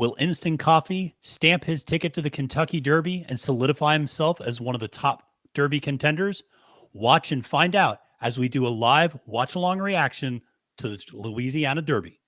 Will Instant Coffee stamp his ticket to the Kentucky Derby and solidify himself as one of the top Derby contenders? Watch and find out as we do a live watch-along reaction to the Louisiana Derby.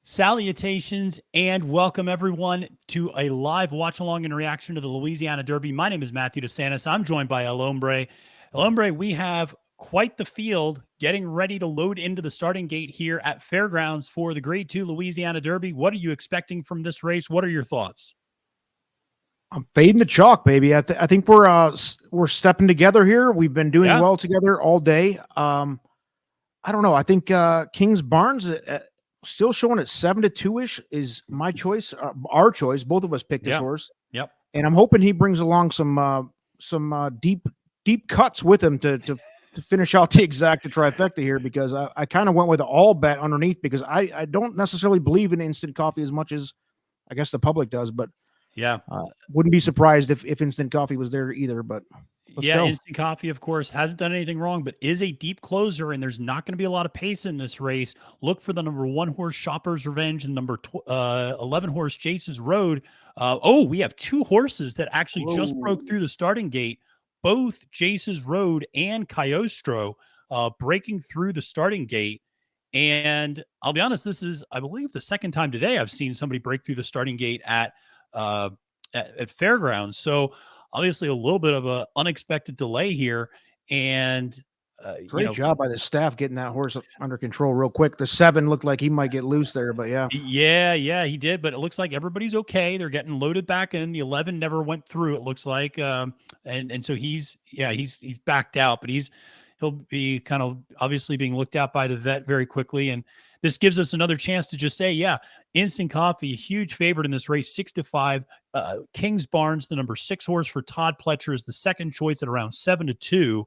Salutations and welcome everyone to a live watch along and reaction to the Louisiana Derby. My name is Matthew DeSantis. I'm joined by El Hombre. El Hombre, we have quite the field getting ready to load into the starting gate here at Fairgrounds for the Grade 2 Louisiana Derby. What are you expecting from this race? What are your thoughts? I'm fading the chalk, baby. I think we're stepping together here. We've been doing well together all day. I don't know. I think Kings Barnes still showing at 7-2-ish is my choice, our choice. Both of us picked this horse. Yep. And I'm hoping he brings along some deep cuts with him to finish out the exacta trifecta here, because I kind of went with an all bet underneath, because I don't necessarily believe in instant coffee as much as I guess the public does, but yeah, wouldn't be surprised if instant coffee was there either. But yeah, Instant Coffee, of course, hasn't done anything wrong, but is a deep closer, and there's not going to be a lot of pace in this race. Look for the number 1 horse, Shopper's Revenge, and number 11 horse, Jason's Road. We have 2 horses that actually just broke through the starting gate. Both Jason's Road and Cagliostro breaking through the starting gate. And I'll be honest, this is, I believe, the second time today I've seen somebody break through the starting gate at Fairgrounds. So obviously a little bit of an unexpected delay here. And great job by the staff getting that horse under control real quick. The 7 looked like he might get loose there, but yeah, he did. But it looks like everybody's okay. They're getting loaded back in. The 11 never went through, it looks like. And so he's backed out, but he'll be kind of obviously being looked at by the vet very quickly. And this gives us another chance to just say, Instant Coffee, a huge favorite in this race, 6-5. Kings Barnes, the number 6 horse for Todd Pletcher, is the second choice at around 7-2.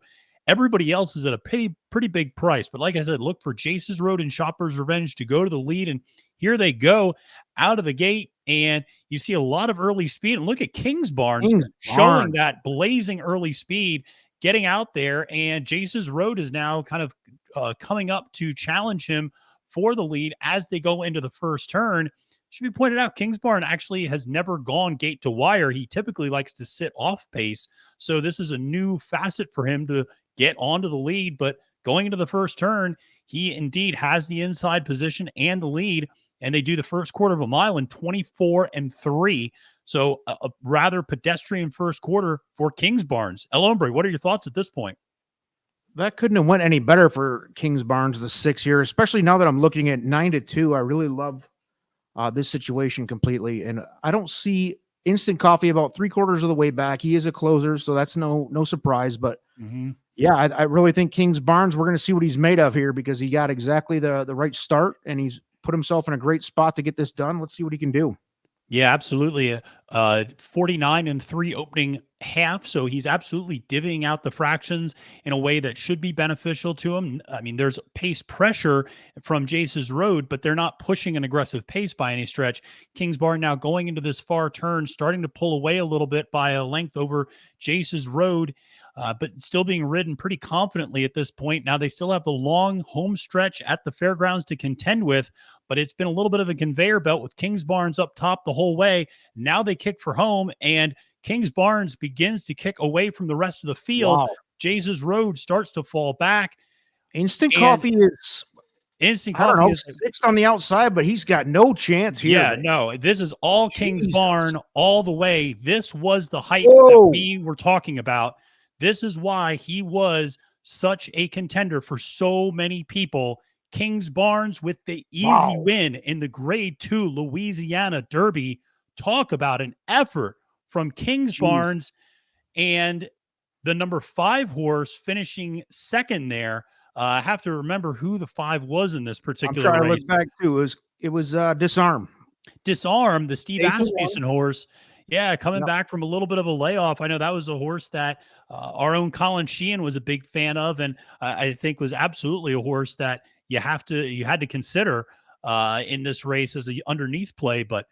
Everybody else is at a pretty big price. But like I said, look for Jason's Road and Shopper's Revenge to go to the lead. And here they go out of the gate. And you see a lot of early speed. And look at Kings Barnes showing that blazing early speed, getting out there. And Jason's Road is now kind of coming up to challenge him for the lead as they go into the first turn. Should be pointed out, Kings Barnes actually has never gone gate to wire. He typically likes to sit off pace. So this is a new facet for him to get onto the lead. But going into the first turn, he indeed has the inside position and the lead. And they do the first quarter of a mile in 24-3. So a rather pedestrian first quarter for Kings Barnes. El Hombre, what are your thoughts at this point? That couldn't have went any better for Kings Barnes, the 6 here, especially now that I'm looking at 9-2. I really love this situation completely. And I don't see Instant Coffee about 3/4 of the way back. He is a closer, so that's no surprise. But I really think Kings Barnes, we're going to see what he's made of here, because he got exactly the right start and he's put himself in a great spot to get this done. Let's see what he can do. Yeah, absolutely. 49-3 opening half. So he's absolutely divvying out the fractions in a way that should be beneficial to him. I mean, there's pace pressure from Jason's Road, but they're not pushing an aggressive pace by any stretch. Kings Barnes now going into this far turn, starting to pull away a little bit by a length over Jason's Road. But still being ridden pretty confidently at this point. Now they still have the long home stretch at the Fairgrounds to contend with, but it's been a little bit of a conveyor belt with Kings Barnes up top the whole way. Now they kick for home, and Kings Barnes begins to kick away from the rest of the field. Wow. Jason's Road starts to fall back. Instant Coffee is 6th on the outside, but he's got no chance here. Yeah, no, this is all Kings Barnes all the way. This was the height that we were talking about. This is why he was such a contender for so many people. Kings Barnes with the easy win in the Grade 2 Louisiana Derby. Talk about an effort from Kings Barnes, and the number 5 horse finishing second there. I have to remember who the 5 was in this particular race. I'm trying to look back too. It was Disarm. Disarm, the Steve Asmussen horse. Yeah, coming back from a little bit of a layoff. I know that was a horse that our own Colin Sheehan was a big fan of, and I think was absolutely a horse that you had to consider in this race as a underneath play. But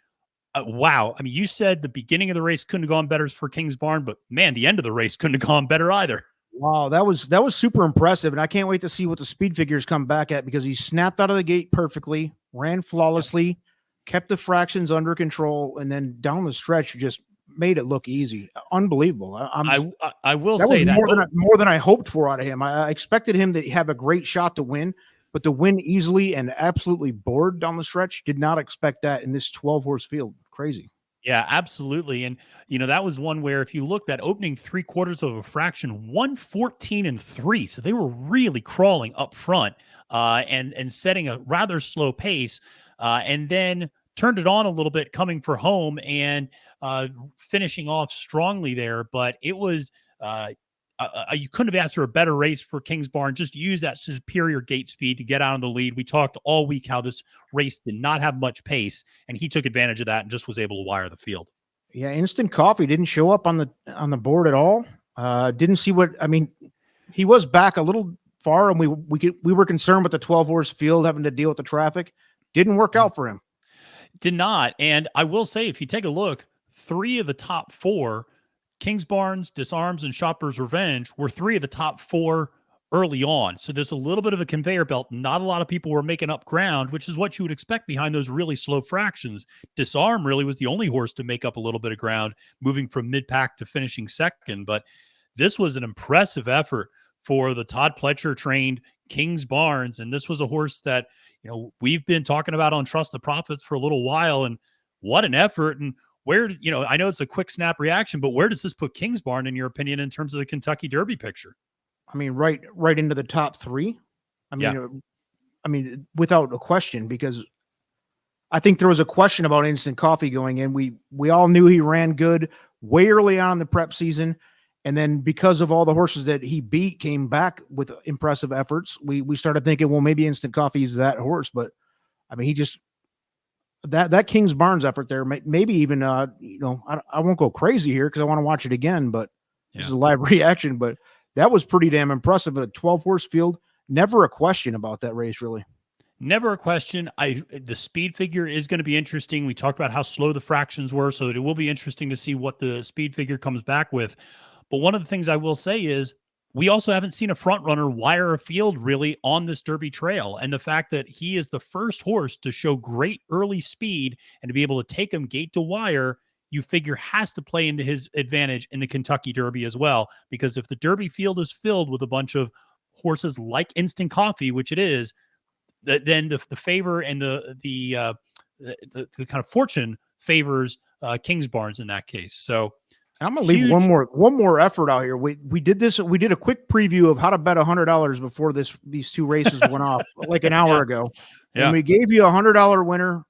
Wow. I mean, you said the beginning of the race couldn't have gone better for King's Barn, but man, the end of the race couldn't have gone better either. Wow, that was super impressive, and I can't wait to see what the speed figures come back at because he snapped out of the gate perfectly, ran flawlessly, kept the fractions under control, and then down the stretch just made it look easy. Unbelievable. I will that was say that more than I hoped for out of him. I expected him to have a great shot to win, but to win easily and absolutely bored down the stretch, did not expect that in this 12-horse field. Crazy. Yeah, absolutely. And, that was one where if you look, that opening 3/4 of a fraction, 1:14.3. So they were really crawling up front and setting a rather slow pace and then turned it on a little bit coming for home and finishing off strongly there. But it was, you couldn't have asked for a better race for Kings Barn. Just use that superior gate speed to get out on the lead. We talked all week how this race did not have much pace, and he took advantage of that and just was able to wire the field. Yeah, Instant Coffee didn't show up on the board at all. Didn't see what I mean. He was back a little far, and we were concerned with the 12-horse field having to deal with the traffic. Didn't work out for him. Did not. And I will say, if you take a look, 3 of the top 4, Kings Barnes, Disarms, and Shopper's Revenge, were 3 of the top 4 early on. So there's a little bit of a conveyor belt. Not a lot of people were making up ground, which is what you would expect behind those really slow fractions. Disarm really was the only horse to make up a little bit of ground, moving from mid-pack to finishing second. But this was an impressive effort for the Todd Pletcher trained Kings Barnes. And this was a horse that, we've been talking about on Trust the Profits for a little while. And what an effort. And where, I know it's a quick snap reaction, but where does this put Kings Barn, in your opinion, in terms of the Kentucky Derby picture? I mean, right into the top 3. I mean, without a question, because I think there was a question about Instant Coffee going in. We all knew he ran good way early on in the prep season. And then because of all the horses that he beat, came back with impressive efforts. We started thinking, well, maybe Instant Coffee is that horse. But I mean, he just, that Kings Barnes effort there, maybe even, I won't go crazy here because I want to watch it again, but this is a live reaction. But that was pretty damn impressive. At a 12-horse field, never a question about that race, really. Never a question. The speed figure is going to be interesting. We talked about how slow the fractions were, so it will be interesting to see what the speed figure comes back with. But one of the things I will say is we also haven't seen a front runner wire a field really on this Derby trail. And the fact that he is the first horse to show great early speed and to be able to take him gate to wire, you figure has to play into his advantage in the Kentucky Derby as well. Because if the Derby field is filled with a bunch of horses like Instant Coffee, which it is, then the favor and the kind of fortune favors Kings Barnes in that case. So I'm gonna leave one more effort out here. We did this. We did a quick preview of how to bet $100 before these 2 races went off like an hour ago. And we gave you $100 winner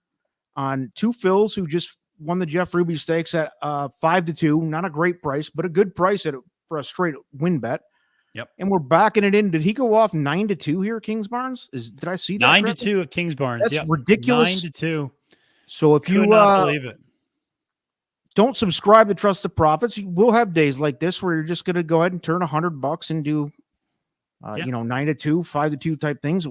on 2 fills who just won the Jeff Ruby Stakes at 5-2. Not a great price, but a good price for a straight win bet. Yep. And we're backing it in. Did he go off 9-2 here, Kings Barnes? Did I see that? 9-2 at Kings Barnes. That's ridiculous. 9-2. So if you could not believe it. Don't subscribe to Trust the Profits, we'll have days like this where you're just going to go ahead and turn $100 and do, 9-2, 5-2 type things.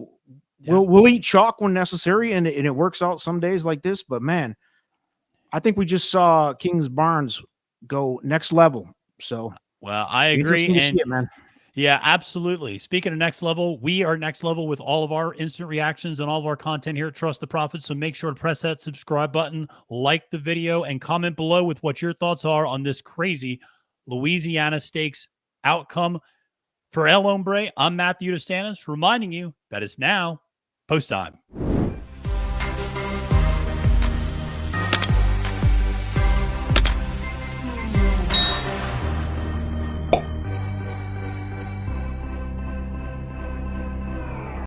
We'll eat chalk when necessary, and it works out some days like this. But man, I think we just saw Kings Barnes go next level. So, well, I agree, and it, man. Yeah, absolutely. Speaking of next level, we are next level with all of our instant reactions and all of our content here at Trust the Profits. So make sure to press that subscribe button, like the video, and comment below with what your thoughts are on this crazy Louisiana Stakes outcome. For El Hombre, I'm Matthew DeSantis, reminding you that it's now post time.